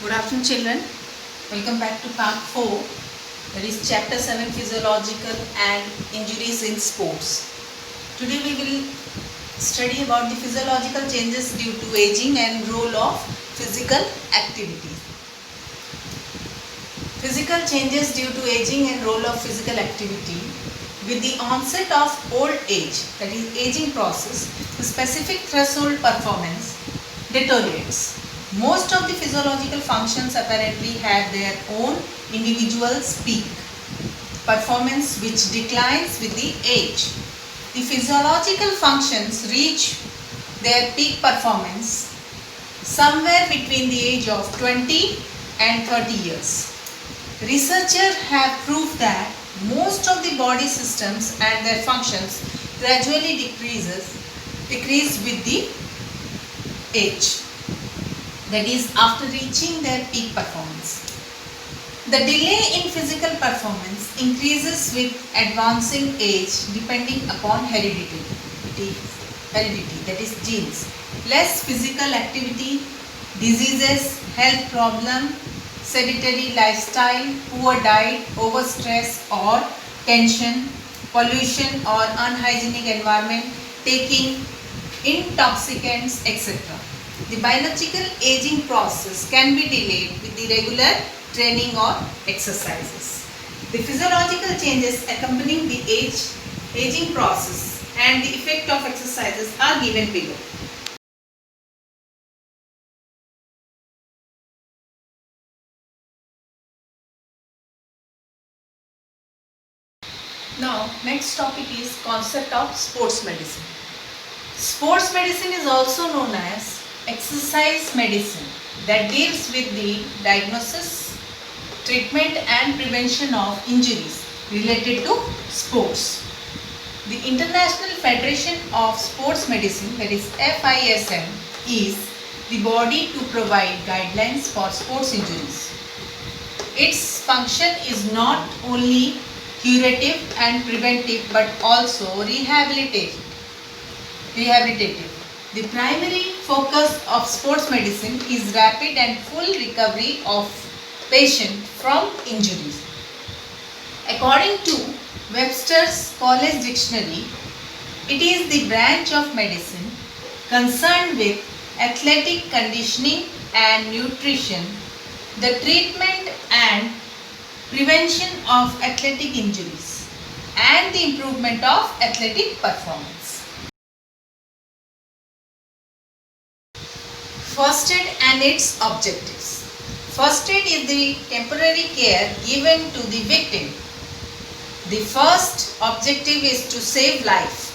Good afternoon, children. Welcome back to part 4, that is chapter 7, physiological and injuries in sports. Today we will study about the physiological changes due to aging and role of physical activities. Physical changes due to aging and role of physical activity. With the onset of old age, that is aging process, the specific threshold performance deteriorates. Most of the physiological functions apparently have their own individual peak performance which declines with the age. The physiological functions reach their peak performance somewhere between the age of 20 and 30 years. Researchers have proved that most of the body systems and their functions gradually decrease with the age, that is after reaching their peak performance. The delay in physical performance increases with advancing age depending upon heredity, that is genes. Less physical activity, diseases, health problem, sedentary lifestyle, poor diet, overstress or tension, pollution or unhygienic environment, taking intoxicants, etc. The biological aging process can be delayed with the regular training or exercises. The physiological changes accompanying the aging process and the effect of exercises are given below. Now, next topic is concept of sports medicine. Sports medicine is also known as exercise medicine that deals with the diagnosis, treatment and prevention of injuries related to sports. The International Federation of Sports Medicine, that is FISM, is the body to provide guidelines for sports injuries. Its function is not only curative and preventive but also rehabilitative. The primary focus of sports medicine is rapid and full recovery of patient from injuries. According to Webster's College Dictionary, it is the branch of medicine concerned with athletic conditioning and nutrition, the treatment and prevention of athletic injuries, and the improvement of athletic performance. First aid and its objectives. First aid is the temporary care given to the victim. The first objective is to save life.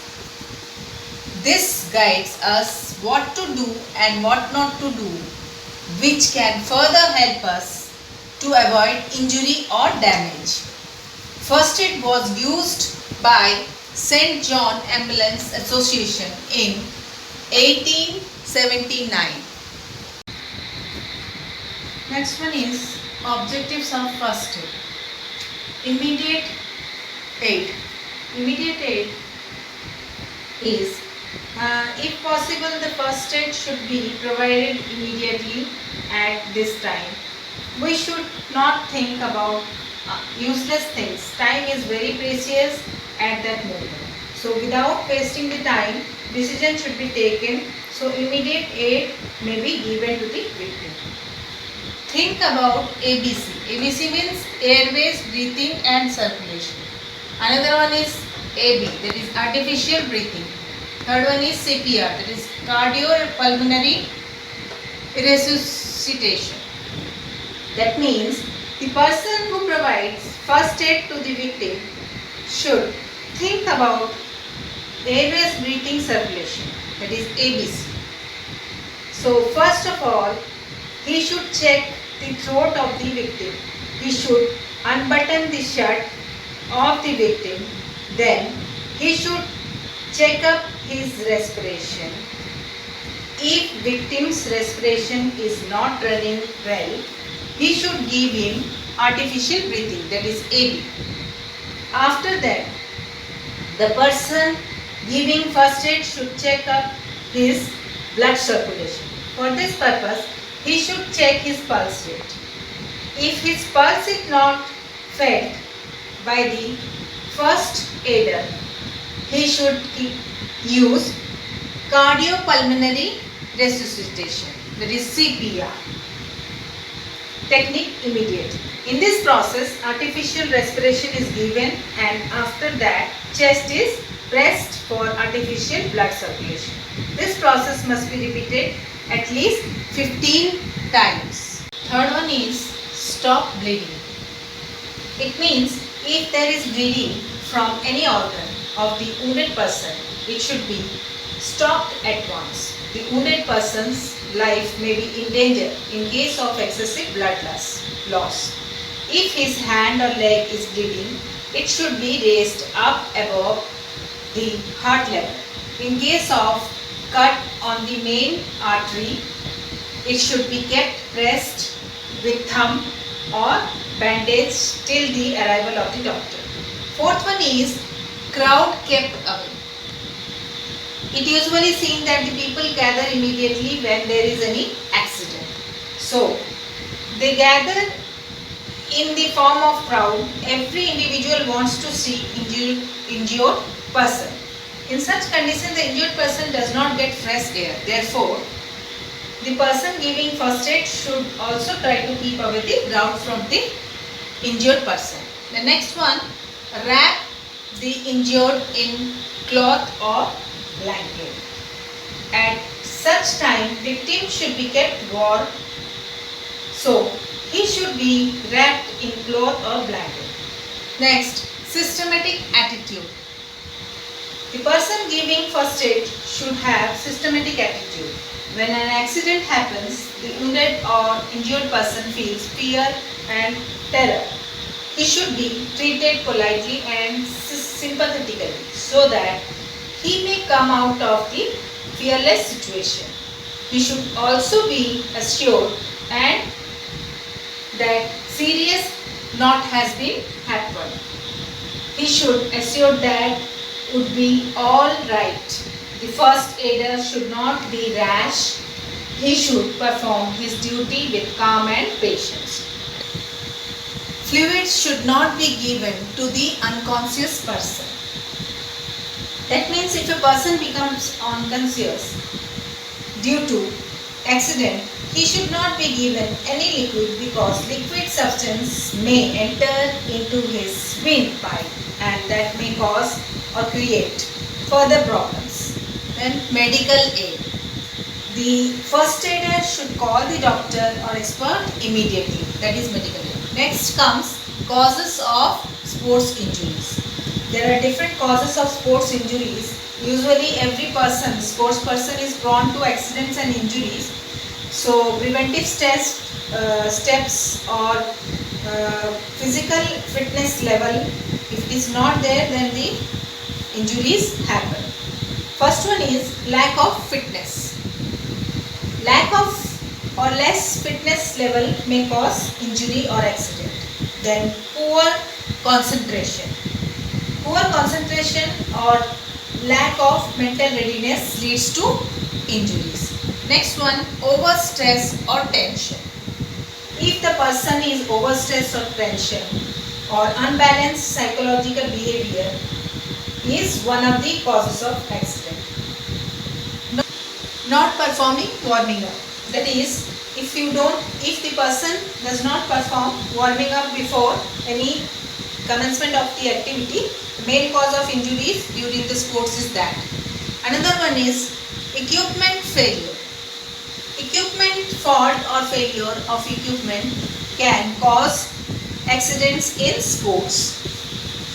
This guides us what to do and what not to do, which can further help us to avoid injury or damage. First aid was used by St. John Ambulance Association in 1879. Next one is objectives of first aid. Immediate aid. Immediate aid is, if possible, the first aid should be provided immediately at this time. We should not think about useless things. Time is very precious at that moment. So without wasting the time, decision should be taken. So immediate aid may be given to the victim. Think about ABC. ABC means airways, breathing and circulation. Another one is AB, that is artificial breathing. Third one is CPR, that is cardiopulmonary resuscitation. That means the person who provides first aid to the victim should think about airways, breathing, circulation, that is ABC. So first of all, he should check the throat of the victim. He should unbutton the shirt of the victim. Then he should check up his respiration. If victim's respiration is not running well, he should give him artificial breathing, that is AB. After that, the person giving first aid should check up his blood circulation. For this purpose, he should check his pulse rate. If his pulse is not felt by the first aider, he should use cardiopulmonary resuscitation, that is CPR technique immediately. In this process, artificial respiration is given, and after that chest is pressed for artificial blood circulation. This process must be repeated at least 15 times. Third one is stop bleeding. It means if there is bleeding from any organ of the wounded person, it should be stopped at once. The wounded person's life may be in danger in case of excessive blood loss. If his hand or leg is bleeding, it should be raised up above the heart level. In case of cut on the main artery, it should be kept pressed with thumb or bandage till the arrival of the doctor. Fourth one is crowd kept away. It usually seen that the people gather immediately when there is any accident. So, they gather in the form of crowd. Every individual wants to see injured person. In such condition, the injured person does not get fresh air. Therefore, the person giving first aid should also try to keep away the crowd from the injured person. The next one, wrap the injured in cloth or blanket. At such time, victim should be kept warm, so he should be wrapped in cloth or blanket. Next, systematic attitude. The person giving first aid should have systematic attitude. When an accident happens, the wounded or injured person feels fear and terror. He should be treated politely and sympathetically so that he may come out of the fearless situation. He should also be assured and that serious naught has been happened. He should assure that would be all right. The first aider should not be rash. He should perform his duty with calm and patience. Fluids should not be given to the unconscious person. That means if a person becomes unconscious due to accident, he should not be given any liquid because liquid substance may enter into his windpipe and that may cause or create further problems. Then medical aid. The first aider should call the doctor or expert immediately. That is medical aid. Next comes causes of sports injuries. There are different causes of sports injuries. Usually every sports person is prone to accidents and injuries. So preventive steps or physical fitness level, if it is not there, then the injuries happen. First one is lack of fitness. Lack of or less fitness level may cause injury or accident. Then poor concentration. Poor concentration or lack of mental readiness leads to injuries. Next one, overstress or tension. If the person is overstressed or tension or unbalanced psychological behavior is one of the causes of accident. Not performing warming up. That is, if the person does not perform warming up before any commencement of the activity, the main cause of injuries during the sports is that. Another one is equipment failure. Equipment fault or failure of equipment can cause accidents in sports.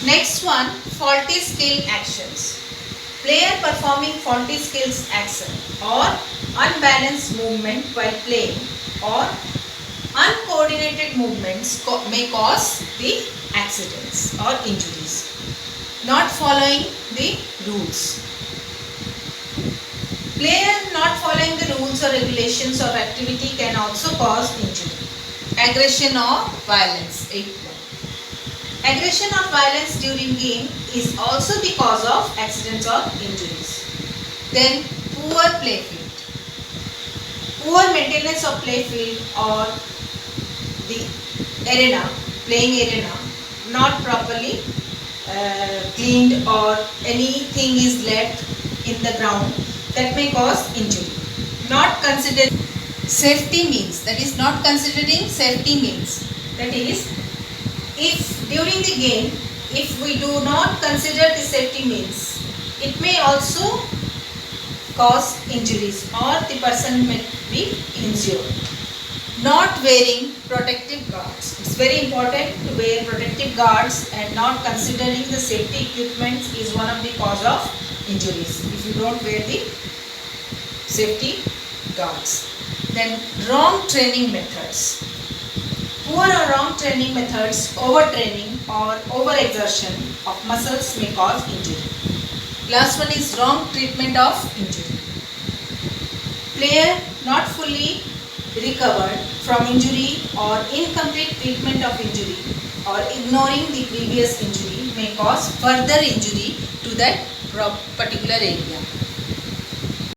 Next one, faulty skill actions. Player performing faulty skills action or unbalanced movement while playing or uncoordinated movements may cause the accidents or injuries. Not following the rules. Player not following the rules or regulations of activity can also cause injury. Aggression or violence. 8. Aggression or violence during game is also the cause of accidents or injuries. Then poor play field. Poor maintenance of play field or the arena, playing arena, not properly cleaned or anything is left in the ground that may cause injury. Not considering safety means, that is not considering safety means, that is if during the game if we do not consider the safety means, it may also cause injuries or the person may be injured. Not wearing protective guards. It's very important to wear protective guards, and not considering the safety equipment is one of the cause of injuries if you don't wear the safety guards. Then wrong training methods. Poor or wrong training methods, overtraining or overexertion of muscles may cause injury. Last one is wrong treatment of injury. Player not fully recovered from injury or incomplete treatment of injury or ignoring the previous injury may cause further injury to that particular area.